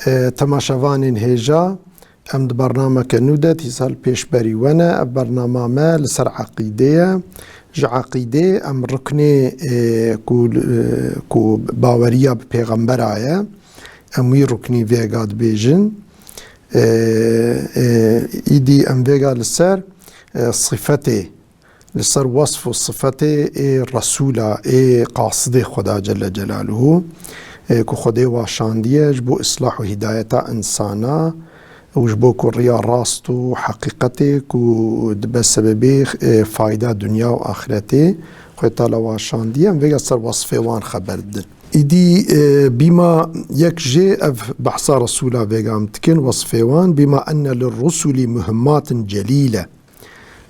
تماشاوانین هیجا ام د برنامه کنوده تیسال پیش بری ونه برنامه ما لسر عقیده ج عقیده ام رکنه کو باوریا به پیغمبر آیا اموی رکنی ویگاد بیجن ایدی ام ویگا لسر صفته لسر وصف و صفته رسوله قاصد خدا جل جلاله کو خدای واشاندیه جبو اصلاح و هدایت انسانا و جبو کو ریا راست و حقیقت کو بسبب فایده دنیا و آخرته خدای تعالی واشاندیه ویگا سر وصفه وان خبر دن ایدی بما یک جه اف بحثا رسولا ویگا متکن وصفه وان بما ان للرسول مهمات جلیله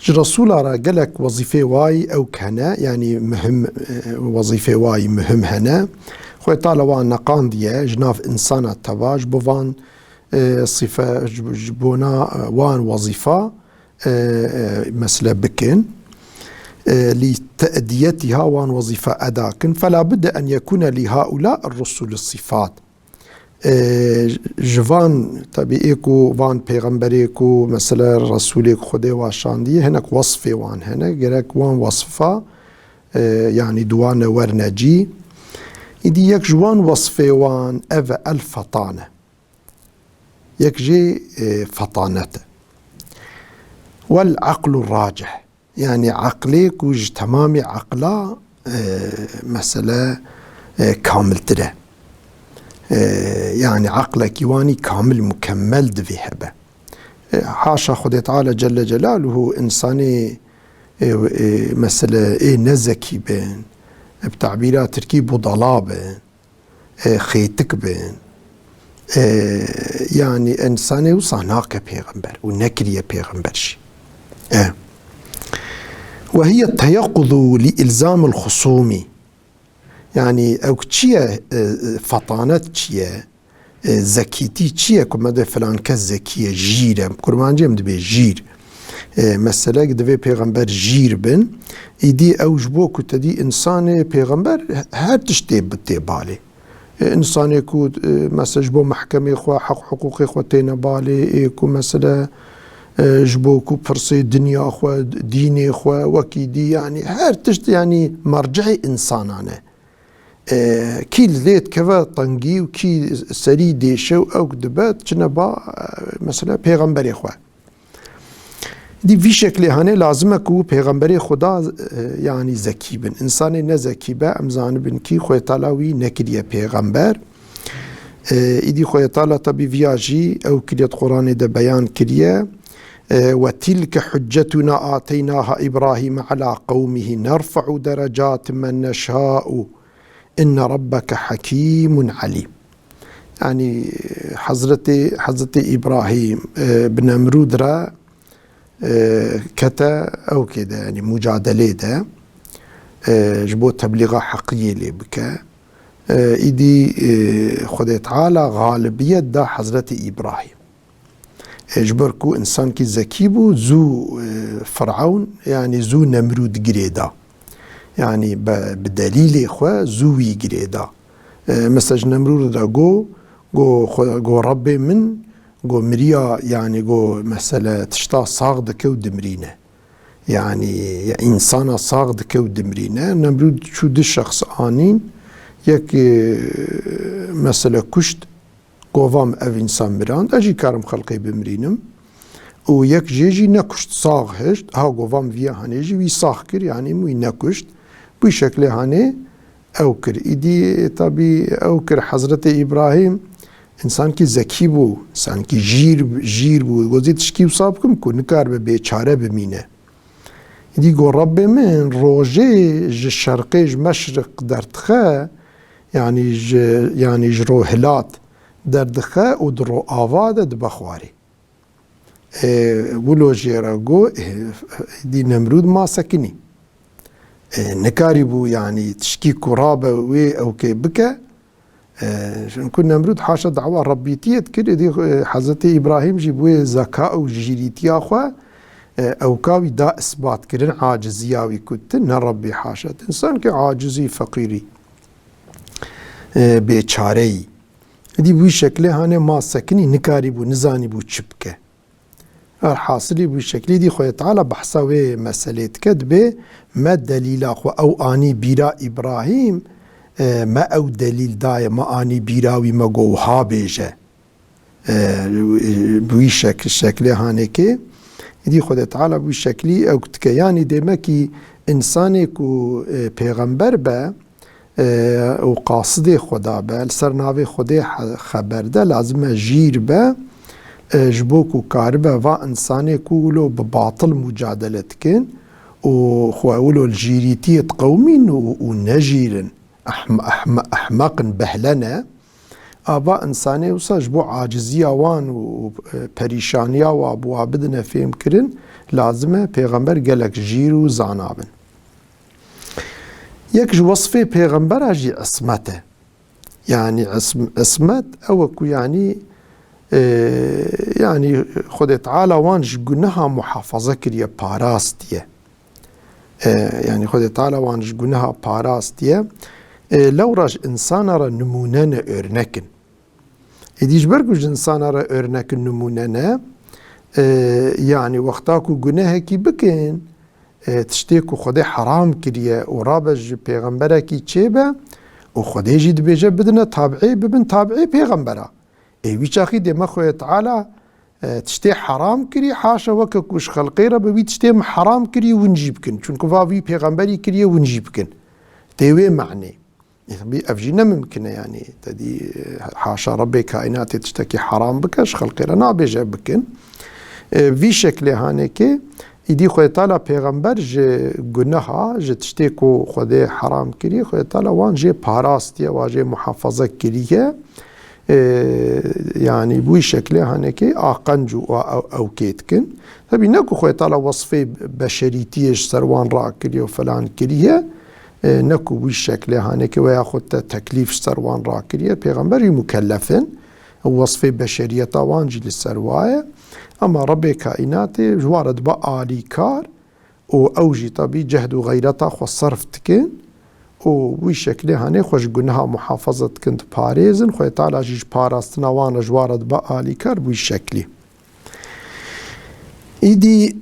رسول را قالك وظيفة واي أو كهنا يعني مهم وظيفة واي مهم هنا خوي تعالى وان نقان ديه جناف إنسان التواج بوان صفة جبونا وان وظيفة مثل بكن لتأديتها وان وظيفة أداكن فلا بد أن يكون لهؤلاء الرسل الصفات جوان طبيعيكو وان پیغمبريكو مثلا رسوليك خده واشاندي هناك وصفه وان هنا جرك وان وصفه يعني دوان ورنجي إدي يك جوان وصفه وان أفا الفطانة يك جي فطانته والعقل الراجح يعني عقليك وج تمامي عقلا مثلا كامل تره يعني عقلك يواني كامل مكمل دفي هبه حاشا خدي تعالى جل جلاله إنساني مثلا نزكي بين بتعبيرات تركيب بضلا بين خيتك بين يعني إنساني وصاناك بيغمبر ونكري بيغمبر شي وهي التيقظ لإلزام الخصوم يعني او چیه فطانت چیه زكيتي چیه كما ده فلان كز زكية جيره كرمانجي ام دبي جير مثلا دبي پیغمبر جير بن ايدي او جبو كتدي انسان پیغمبر هر تشتي بتي بالي انسان كو مثلا جبو محكمة خوا حق حقوقي خوا تينا بالي كو مثلا جبو كو برسي دنيا خوا ديني خوا وكيدي يعني هر تشتي يعني مرجعي انسانانه كي ليت كذا طنجي وكي سري ديشو او دبات جنبا مثلا پیغمبر خوا دي في شكل هاني لازم اكو پیغمبر خدا يعني زكي بن انسان نزكي با امزان بن كي خوي تعالى نكريه پیغمبر ايدي خوي تعالى طبي فياجي او كلية قرآن ده بيان كريه وتلك حجتنا آتيناها إبراهيم على قومه نرفع درجات من نشاء إن ربك حكيم عليم يعني حضرت إبراهيم بن نمرود را كتا أو كده يعني مجادلة ده جبو تبليغ حقيقي لي بك إيدي خدي تعالى غالبية دا حضرت إبراهيم جبركو إنسان كي زكيبو زو فرعون يعني زو نمرود جريدا يعني بدليل إخوة زوي جريدا مثلا نمرود دا جو ربي من جو مريا يعني جو مثلا تشتا صاغد كو دمرينه يعني إنسان صاغد كو دمرينه نمرود شو دي الشخص آنين يك مثلا كشت قوام او انسان براند اجي كارم خلقي بمرينم و يك جيجي نكشت صاغ هشت ها قوام فيها هانيجي وي صاغ كر يعني موي نكشت بي شكل هاني اوكر ايدي طبي اوكر حضرت ابراهيم انسان کی زکی بو انسان کی جیر بو گوزی تشکی وصابكم كو نكار بيچاره بمينه ايدي قو رب من روجي الشرقي مشرق درتخه يعني جرو هلات دردخه و درو آواده دبخواري ولو جيراغو دي نمرود ما سكني نكاري بو يعني تشكي كرابة وي او كي بكا كن نمرود حاشا دعوة ربيتيت كده دي حضرت إبراهيم جيبوه زكاء و جيريتيا اخوة او كاوي دا اثبات كرن عاجزياوي كتن ربي حاشا انسان كي عاجزي فقيري بيچاري دي بوی شکلی هانه ما سکنی نکاری بو نزانی بو چبکه حاصلی بوی شکلی دي خوی تعالی بحثا و مسئله کد به ما دلیل خو او آنی بیرا ابراهیم ما او دلیل دای ما آنی بیراوی ما گوها بیجه بوی شکلی هانه که دي خود تعالی بوی شکلی او کتکه یعنی دیمه که انسانی کو پیغمبر به او قاصد خدا به سرناوی خدا خبر ده لازمه جیر به جبوكو كاربا و انساني كولو بباطل مجادلة كن وخواولو الجيريتية قومين ونجيرن احمق بهلنا ابا انساني وصا جبو عاجزية وان وپريشانيا وابو بدنا فهم كرن لازمه پیغمبر قالك جيرو زانابن يك وصفه پیغمبر اجي عصمته يعني عصمت اوكو يعني خود تعالى وانش جنها محافظة كريه باراستيه يعني خود تعالى وانش جنها باراستيه لو راج انسان را نمونن örnekin اديش برجوج انسان را örnekin نمونن يعني وقتاكو جناهكي بكن تشتيكو خود حرام كريه ورابج پیغمبركي چيبه وخود جيد بيجه بدنا تابعي ببن تابعي پیغمبره ويشاخي دي مخوية تعالى تشتي حرام كري حاشا وككوش خلقي ربا تشتي حرام كري ونجيبكن چونكو فاوي پیغمبري كري ونجيبكن تيوي معني افجينا ممكن يعني تدي حاشا ربي كائنات تشتكي حرام بكش خلقي رنا بيجا بكن في شكل هانيكي يدي خوية تعالى پیغمبر جي گناها جي تشتيكو خودي حرام كري خوية تعالى وان جي پاراستيا واجي محافظة كريه يعني بوي شكله هنكي اقنجو او كيتكن طبي نكو خوي طالع وصفي بشريتيش سروان را كريه وفلان كريه نكو بوي شكله هنكي وياخذ تكليف سروان را كريه پیغمبر مكلفن وصفي بشريه طوانجي للسروايه اما ربي كائنات جوارد بآلي كار او اوجي طبي جهد وغيرتا خو صرف تكن ووي شكله هاني خوش قنها محافظة كنت باريزن خوي تعالى جيج باراستنا وانا جوارد بآلي كار بوي شكلي ايدي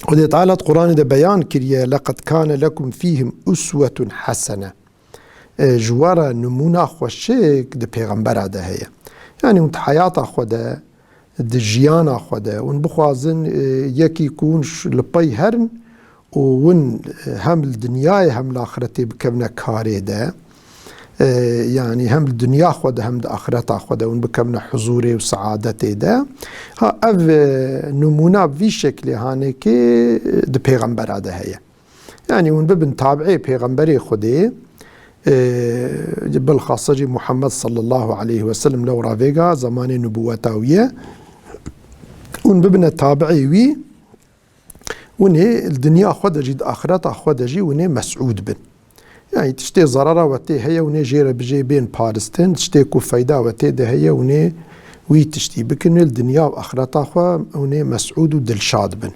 خدي تعالى القرآن ده بيان كريه لقد كان لكم فيهم أسوة حسنة جوارا نمونا خوشيك ده پیغمبر ده هي يعني انت حياتا خوده ده جيانا خوده ون بخوازن يكي يكونش لبي هرن وون هم الدنيا هم الآخرة بكمنا كاري ده يعني هم الدنيا خود هم الآخرة خود ون بكمنا حضوري وسعادتي ده ها اف نمونا في شكل هانكي ده پیغمبر ده هي يعني ون ببن تابعي پیغمبري خودي بالخاصة محمد صلى الله عليه وسلم لو رافيقا زمان نبوتاوية ون ببن تابعي وي ونه الدنيا خود جيد آخرت خود جي ونه مسعود بن يعني تشتي ضرره وتي هي ونه جير بجي بين بارستن تشتي كو فايدة وتي ده هي ونه وي تشتي بكن الدنيا وآخرت خو ونه مسعود ودلشاد بن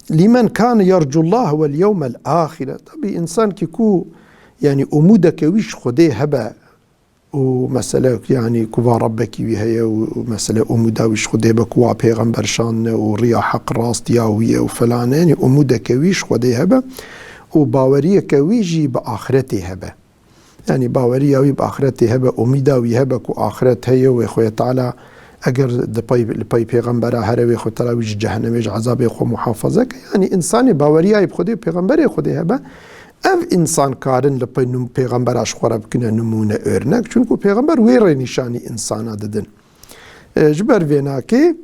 لمن كان يرجو الله واليوم الآخرة طبي إنسان كيكو يعني أمودك ويش خده هبا ومسألة يعني كوا ربك وهي ومسألة أمودا ويش خده بكوا پیغمبر شان وريا حق راست ياوية وفلان يعني أمودك ويش خده هبا وباوريك ويجي بآخرته هبا يعني باوريا وي بآخرته هبا أميدا ويهبك وآخرت هي ويخويا تعالى اگر لپای پیغمبر هروی خود تلاویج جهنمیج عذاب خو محافظه يعني انسان باوريا بخوده پیغمبر خوده هبا اف انسان کارن لپای نم پیغمبرش خورب کنه نمونه örnek چونکو پیغمبر ویره نشانی انسانا ددن جبر وینا که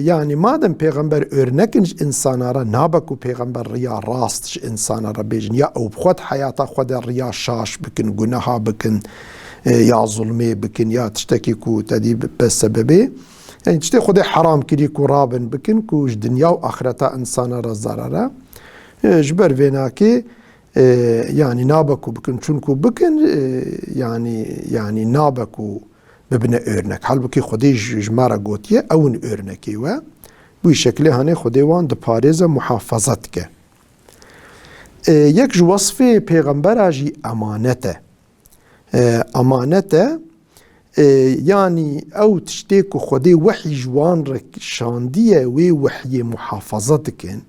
يعني مادم پیغمبر örnekinج انسانا را نابکو پیغمبر ریا راستش انسانا را بیجن یا او بخود حیاتا خود ریا شاش بکن گناها بکن يا ظلمي بكن يا تشتكي كو تديب بسببه يعني تشتكي خدي حرام كري كو رابن بكن كوش دنيا واخرتا انسان رزارة جبر فيناكي يعني نابكو بكن چونكو بكن يعني نابكو ببنى örnek halbuki خدي جمارة قوتيه اون örneki و بوي شكله هاني خدي وان ده باريزة محافظتك يك جو وصفه پیغمبر اجي امانته امانته يعني او تشتيكو خدي وحي جوان رك شاندية وحي محافظة دكن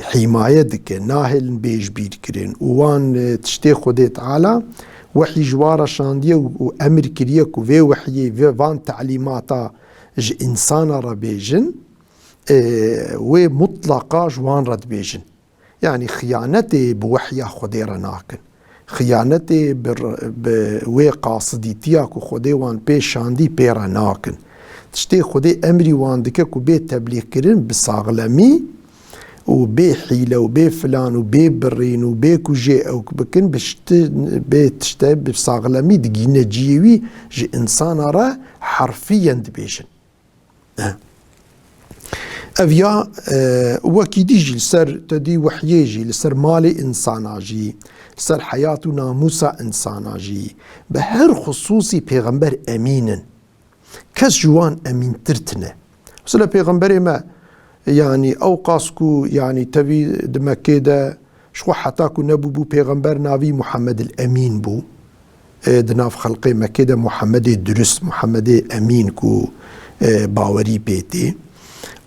حماية دكن ناهل بيج بير كرين وان تشتي خدي تعالى وحي جوارا شاندية وامر كريك وفي وحي فان تعليماتا انسان ربيجن ومطلقا جوان رد بيجن يعني خيانتي بوحي خدي رناكن خيانتي بوي قاصدي تياك وخدي وان بي شاندي بيرا ناكن تشتي خدي امري وان دكك وبي تبليغ كرين بصاغلمي وبي حيلة وبي فلان وبي برين وبي كوجي او بكن بتشتي بصاغلمي دقينا جيوي جي انسان را حرفيا دبيجن افيا وكي ديجي لسر تدي وحيجي لسر مالي انساناجي لسر حياتو ناموسا انساناجي بهر خصوصي پیغمبر امينن كس جوان امين ترتنه مثلا پیغمبر ما يعني او قاسكو يعني تبي دمكه ده شو حتاكو نبو بو پیغمبر ناوي محمد الامين بو دناف خلقي مكه ده محمد درست محمد امين كو باوري بيتي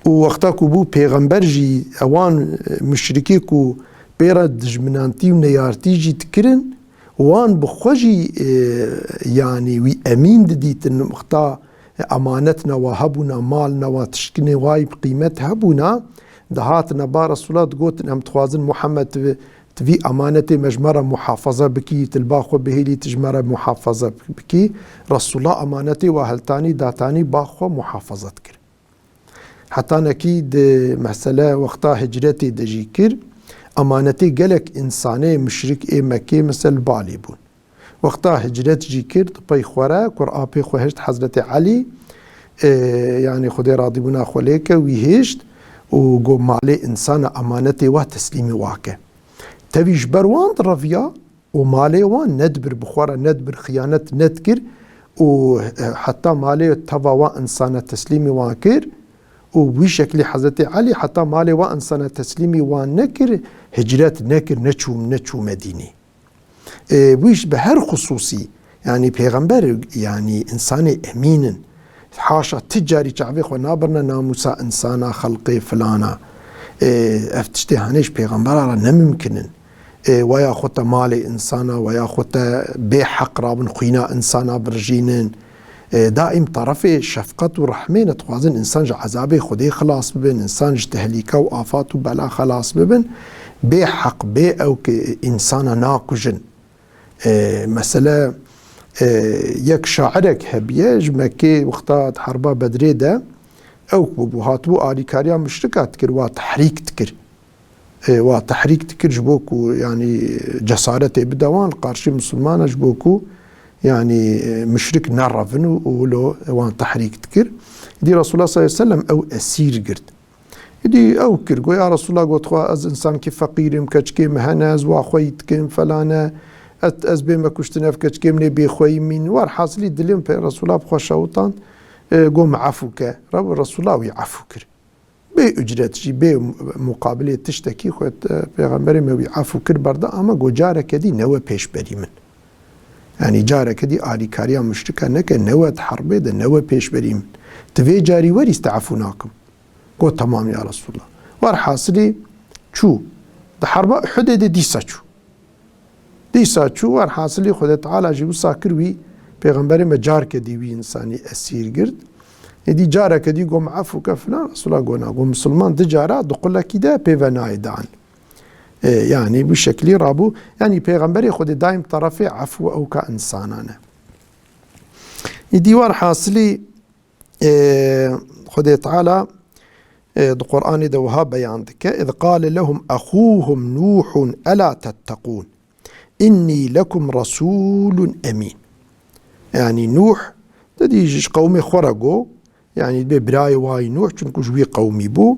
ووقتا بو پیغمبر جی اوان مشرکی کو پیرا دجمنانتی و نیارتی جی تکرن وان بخوجی يعني وی امین ددیتن وقتا امانتنا و هبونا مالنا و تشکنی وای بقیمت هبونا دهاتنا با رسولات گوتن هم تخوازن محمد تفي امانتي مجمرة محافظة بكي تلباخو بهيلي تجمرة محافظة بكي رسول الله امانتي وهلتاني داتاني باخو محافظة كر حتى نكيد مسألة وقتا هجرتي دجيكر امانتي قالك انساني مشرك اي مكي مثل بالي بون وقتا هجرت جيكر طبي خورا قرآن بي خوهشت حضرت علي يعني خدي راضي بنا خوليك ويهشت وقو مالي انسان امانتي وتسليمي واكه تبيش بروان رفيا ومالي وان ندبر بخورا ندبر خيانة ندكر وحتى مالي تبوا انسان تسليمي واكر وبشكل حضرت علي حتى مالي وانسان تسليمي وان نكر هجرات نكر نتشو مديني ويش بهر خصوصي يعني پیغمبر يعني انسان امين حاشا تجاري شعبي خو نابرنا ناموسا انسانا خلقي فلانا افتشتي هانيش پیغمبر را نممكنن ويا خوتا مالي انسانا ويا خوتا بحق رابن خوينا انسانا برجينن دائم طرفي شفقة ورحمة نتوازن انسان جا عذابي خدي خلاص ببن انسان جا تهليكا وآفات وبلا خلاص ببن بحق بي او انسانا ناقجن مثلا يك شاعرك هبيج مكي وقتا حربا بدري ده او بوهاتو آلي كاريا مشركات كر وتحريك تكر وتحريك تكر جبوكو يعني جسارة بدوان قارشي مسلمان جبوكو يعني مشرك نعرفن ولو وان تحريك تكر دي رسول الله صلى الله عليه وسلم او اسير قرد دي او كرقو يا رسول الله قلت از انسان كي فقير مكتشكي مهناز واخويت كيم فلانا از بما كشتنا فكتشكي مني بيخوي من وار حاصلي دليم في رسول الله بخوا شوطان قوم عفوك رب رسول الله يعفوك بي اجرتجي بي مقابله تشتكي خوت پیغمبر مي عفو كر بردا اما گو جارك دي نو پیش بري من يعني جارك دي آلي كاريا مشتكى نك نو حربه ده نو پیش بري من تفي جاري ور استعفوناكم قو تمام يا رسول الله وار حاصلي شو ده حربه حدد دي ساچو وار حاصلي خدا تعالى جيو ساكر وي پیغمبر ما جارك دي وي انساني اسير قرد دي جارك دي قوم عفو كفلان رسول الله قونا قوم مسلمان دي جارات دقل لك ده بيفناي دان يعني بشكل رابو يعني پیغمبر خود دايم طرفي عفو او كانسانانا دي وار حاصلي خد تعالى القرآن دوها بيان دك إذ قال لهم أخوهم نوح ألا تتقون إني لكم رسول أمين يعني نوح تدي قومي خرجوا يعني ببراي واي نوح چونكو جوي قومي بو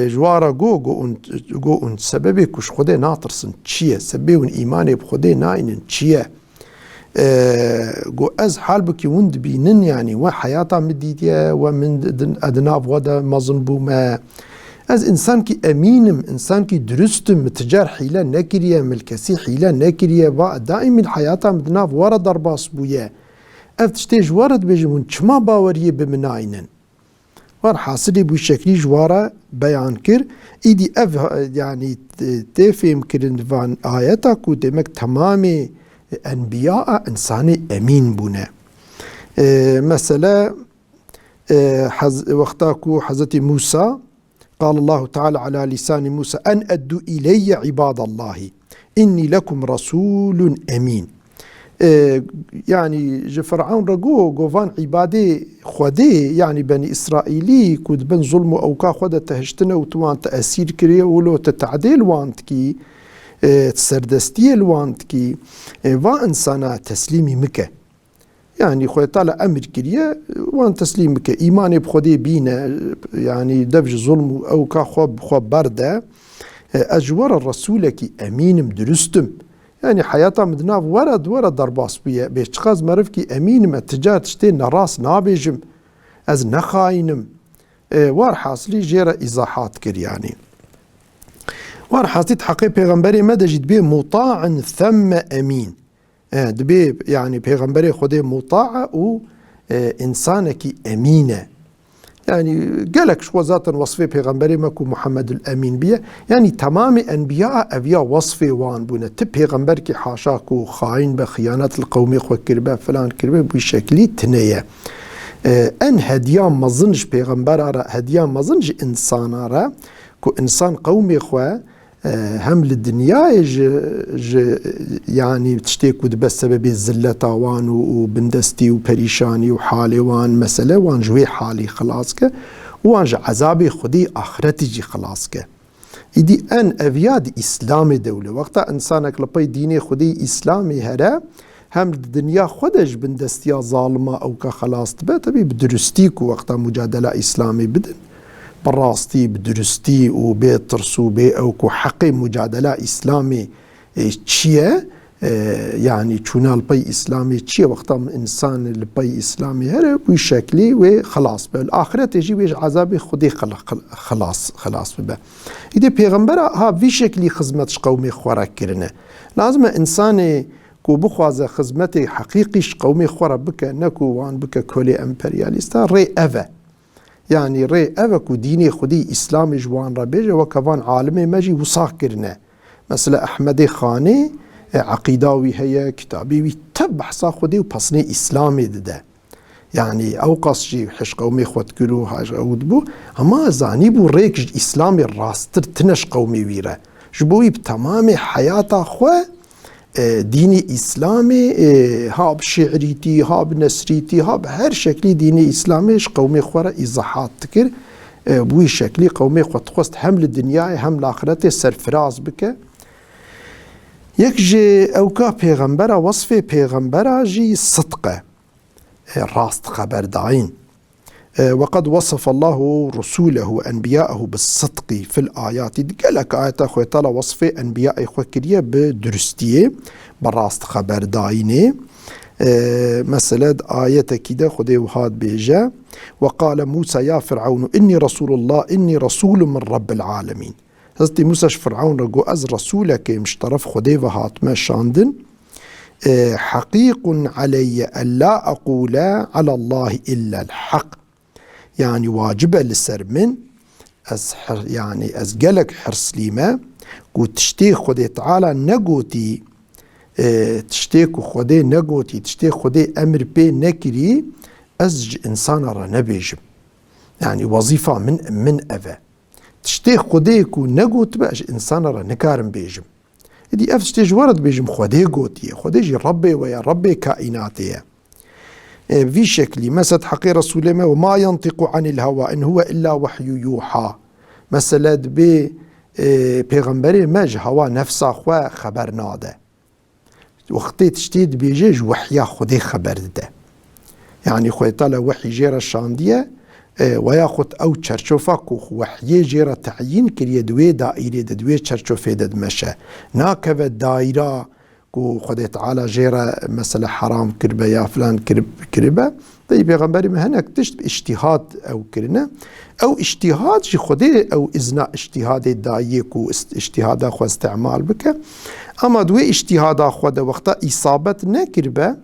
جوارا جو ان سببي كش خده ناطرسن چيه سببي ون ايماني بخده ناينن چيه جو از حال بكي وند بينن يعني وحياتا مديديا ومن ادناف ودا مظن بو ما از انسان کی امینم، انسان کی درستم، متجار حیله نکریه، ملکسی حیله نکریه و دائم الحیاتا مدناف وارد در باس بویه. افتشتیج وارد بجمون چما باوریه بمناینن. وار حاصلی بوی شکلی جواره بیان کر. ایدی اف يعني تفهم کرن وان آیتا کو دمک تمام انبیاء انسان امین بونه. مثلا وقتاكو حضرت موسى قال الله تعالى على لسان موسى أن أدوا إلي عباد الله إني لكم رسول أمين. يعني فرعون رجو جوفان عبادي خدي يعني بني إسرائيلي كود بن ظلم أو كا خد تهجتنا وتوان تأثير كريه ولو تتعديل وانتكي تسردستي الوانتكي وإنسانا تسليمي مكة يعني خوي طالع أمر كريه وان تسليمك إيماني بخدي بينا يعني دبج ظلم أو كا خوب برده أجور الرسولك أمين مدرستم يعني حياته مدناف ورد درباس بيه بيشتخاز مرفكي أمين ما تجاه تشتين راس نابجم از نخاينم وار حاصلي جيرا إزاحات كر يعني وار حاصلي حقي پیغمبري ما دجد بيه مطاع ثم أمين دبي يعني پیغمبري خده مطاع و إنسانك أمينة يعني قالك شو ذات وصفه پیغمبري ماكو محمد الأمين بيه يعني تمام أنبياء أبيا وصفه وان بونه تب پیغمبر كي حاشاكو خاين بخيانات القومي خو كربه فلان كربه بشكلي تنية أن هديان مظنش پیغمبر را هديان مظنش إنسان را كو إنسان قومي خو هم للدنيا يعني تشتكوا بس سبب الزلة وان وبندستي وبريشاني وحالي وان مسألة وان جوي حالي خلاصك وان عذابي خدي آخرتي جي خلاصك إدي أن أفياد إسلامي دولة وقتا إنسانك لبي ديني خدي إسلامي هرا هم الدنيا خدش بندستيا ظالمة أو كخلاص تبا تبي بدرستيكو وقتا مجادلة إسلامي بدن براستي بدرستي وبيترسو بي أو كو حقي مجادلة إسلامي تشيه يعني چونا البي إسلامي تشيه وقتا إنسان البي إسلامي هره بشكلي وخلاص بالآخرة تجي بيج عذابي خدي خلاص ببا إذا پیغمبر ها في شكلي خزمتش قومي خوراك كرنه لازم إنساني كو بخوازه خزمتي حقيقيش قومي خورا بك نكو وان بك كولي امبرياليستا ري أفا يعني ري أفكو ديني خدي إسلامي جوان ربيجة وكوان عالمي ماجي وصاق كرنا مثلا أحمدي خاني عقيداوي هي كتابي تبع صا خدي وبصني إسلامي ده يعني أو قصجي حش قومي خود كلو هاج أود بو أما زاني بو ريك إسلامي راستر تنش قومي ويره جبوي بتمام حياته خواه ديني إسلامي هاب شعريتي هاب نسريتي هاب هر شكلي ديني إسلامي قومي خورا إزاحات تكر بوي شكلي قومي خود خست هم للدنيا هم لآخرته سرفراز بك يكجي أوكا پیغمبرا وصفه پیغمبرا جي صدقه راست خبر داين وقد وصف الله رسوله أنبياءه بالصدق في الآيات قالك آيات أخوة طالة وصفه أنبياء أخوة كريه بدرستيه براست خبر داينه مثلا آية كده خده وهاد بيجا وقال موسى يا فرعون إني رسول الله إني رسول من رب العالمين هذا موسى فرعون رجو أز رسولك مش طرف خده وهات ما شاندن حقيق علي ألا أقول على الله إلا الحق يعني واجبة للسر من يعني أزجلك حرص ليما قو تشتي خدي تعالى نقوتي تشتيك خدي نقوتي تشتي خدي أمر بي نكري أزج إنسان را نبيجم يعني وظيفة من أفا تشتي خدي كو نقوت باش إنسان را نكارم بيجم دي أفتشتيج ورد بيجم خدي قوتي خدي جي ربي ويا ربي كائناتي في شكل مسد حقي رسول الله وما ينطق عن الهوى إن هو إلا وحي يوحى مثلا بي پیغمبري مج هوا نفسه خوا خبر ناده وقتی تشتید بيجيج وحيا خدي خبر ده يعني خوي طالع وحي جيرا شاندية وياخد او چرچوفا كو وحي جيرا تعيين كريه دوي دائري دوي چرچوفه دد مشه ناكوه دائرة كو خدي تعالى جيرا مثلا حرام كربة يا فلان كربة طيب بيغمبري ما هناك تشت اجتهاد أو كرنا أو اجتهاد جي خدي أو إذنا اجتهاد دايك واجتهاد أخو استعمال بك أما دوي اجتهاد أخو دا وقتا إصابة نكربة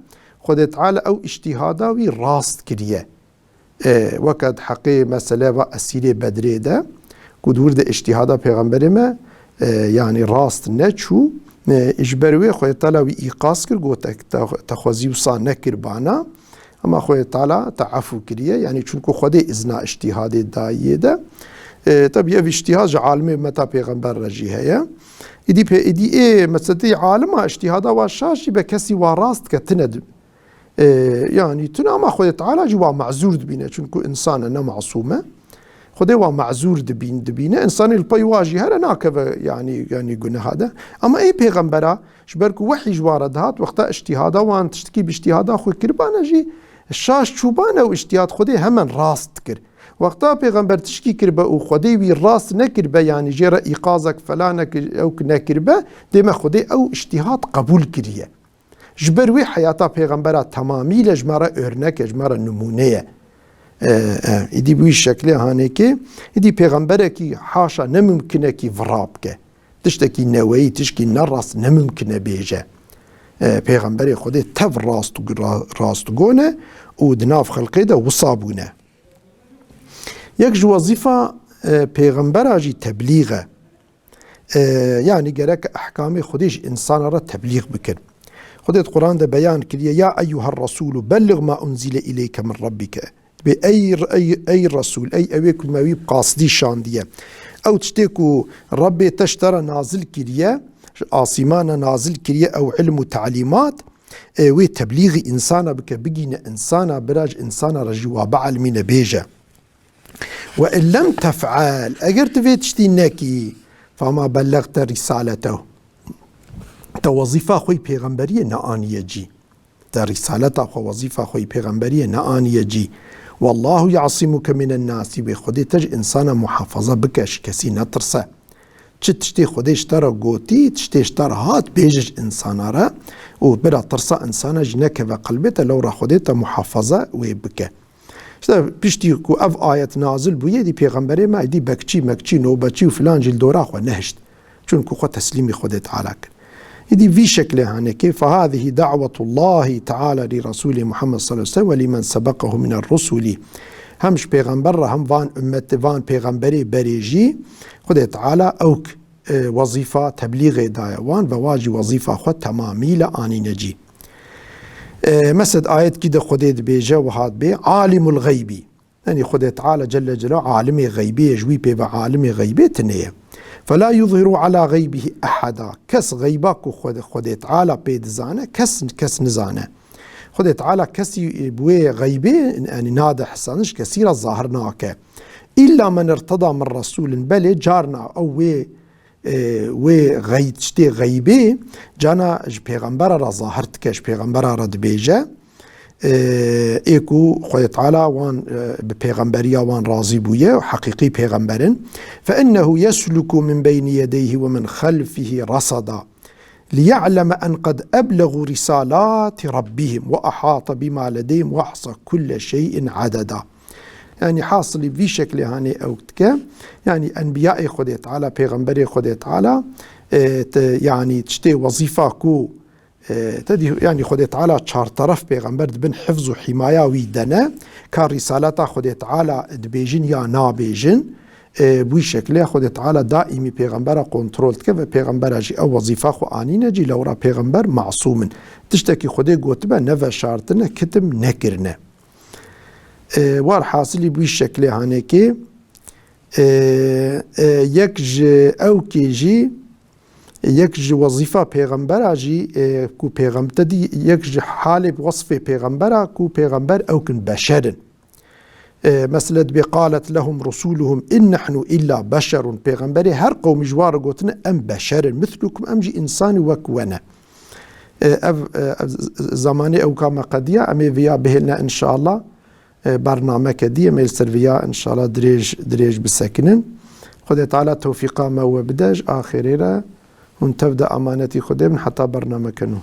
خدي تعالى أو اجتهاد وي راست كريه وقت حقي مثلا أسيري بدري دا كدور دا اجتهاد بيغمبري ما يعني راست نچو اجبروي خوي تعالى وي إيقاس كر قوتك تخوزي وصا نكر بانا اما خوي تعالى تعفو كريه يعني چونكو خودي إذنا اجتهاد دايي دا طب يا اجتهاد عالمي متى بيغمبر رجي هيا إدي إيه مثلا عالم اجتهاد واشاشي بكسي وراست كتند يعني تنا ما خوي تعالى جوا معذور دبينه چونكو إنسان أنا معصومة خدي وا معذور دبينه إنسان البيواجي هلا ناكب يعني قلنا هذا أما أي بيغمبرة شبركو وحي جوارد هات وقتا اجتهادا وان تشتكي باجتهادا خوي كربانا جي الشاش شوبانا واجتهاد خدي همن راست كر وقتا بيغمبر تشكي كربا وخدي وي راست نكربا يعني جرى إيقازك فلانك أو كنكربا ديما خدي أو اجتهاد قبول كريه جبروي حياتا بيغمبرة تمامي لجمارة örnek جمارة نمونية إدي بوي شكله هانيكي إدي بيغمبرة كي حاشا نممكنه كي فرابكه تشتكي نووي تشكي نراس نممكنه بيجه بيغمبرة خده تف راستقونه ودناف خلقه ده وصابونه يكج وظيفة بيغمبرة جي تبليغه يعني قالك أحكامي خديش إنسان را تبليغ بكن خدت القرآن ده بيان كريه يا أيها الرسول بلغ ما أنزل إليك من ربك بأي رسول أي أويك ما ويب قاصدي شاندية أو تشتكو ربي تشترى نازل كريه آسمان نازل كريه أو علم وتعليمات وي تبليغ إنسان بك بقينا إنسان براج إنسان رجوا بعلمين بيجا وإن لم تفعل أجرت في تشتيناكي فما بلغت رسالته توظيفة خوي پیغمبرية نآنية جي رسالة خو وظيفة خوي پیغمبرية نآنية جي والله يعصمك من الناس بخودي تج إنسان محافظة بكش كسي نترسه تشتي خوديش ترى قوتي تشتيش ترى هات بيجج إنسان را وبلا ترسى إنسان جنك وقلبته لو را خوديته محافظة ويبكه بيشتي كو أف آية نازل بويه دي پیغمبري ما دي بكشي مكشي نوبتشي وفلان جل دورا خو نهشت چونكو خو تسليمي خودت علاك يدي في شكلها هناك فهذه دعوة الله تعالى لرسول محمد صلى الله عليه وسلم ولمن سبقه من الرسل همش پیغمبر هم وان امت وان پیغمبري بريجي خد تعالى اوك وظيفة تبليغ دايوان وواجي وظيفة خد تمامي لآني نجي مسد آيات كده خدت بيجا وهاد بي عالم الغيبي يعني خد تعالى جل جلاله عالم غيبي يجوي بي عالم غيبي تنيه فلا يظهر على غيبه أحدا كس غيبك خد تعالى بيد زانه كس نزانه خد تعالى كسي بوي غيبي يعني نادى حسنش كثير ظاهرناك إلا من ارتضى من رسول بل جارنا أو وي غيتشتي غيبي جانا پیغمبر را ظاهرت كش پیغمبر را دبيجه ايكو خد تعالى وان بپیغمبريا وان راضي بويه وحقيقي پیغمبرن فإنه يسلك من بين يديه ومن خلفه رصدا ليعلم أن قد أبلغوا رسالات ربهم وأحاط بما لديهم وأحصى كل شيء عددا يعني حاصل في شكل هاني أو تك يعني أنبياء خد تعالى پیغمبري خد تعالى يعني تشتي وظيفة كو تدي يعني خد تعالى چار طرف پیغمبر دبن حفظ و حماية ويدنا كان رسالتا خد تعالى دبيجن يا نابيجن بوي شكله خد تعالى دائمي پیغمبر كنترول تك و پیغمبر جي او وظيفة خو آني نجي لورا پیغمبر معصوم تشتكي خده قوتبه نفى شارتنا كتم نكرنا وار حاصلي بوي شكله هانيكي يكج او كيجي يكج وظيفة پیغمبر جي كو پیغمبر تدي يكج حال بوصف پیغمبر كو پیغمبر او كن بشر مثلا بقالت لهم رسولهم إن نحن إلا بشر پیغمبر هر قوم جوار قوتنا أم بشر مثلكم أم جي إنسان وكونا زماني أو كما قديا أمي فيا بهلنا إن شاء الله برنامج كدية ميل سرفيا إن شاء الله دريج بسكنن خد تعالى توفيقا ما وبداج آخرين هون تبدأ أمانتي خدي من حتى برنامج كنو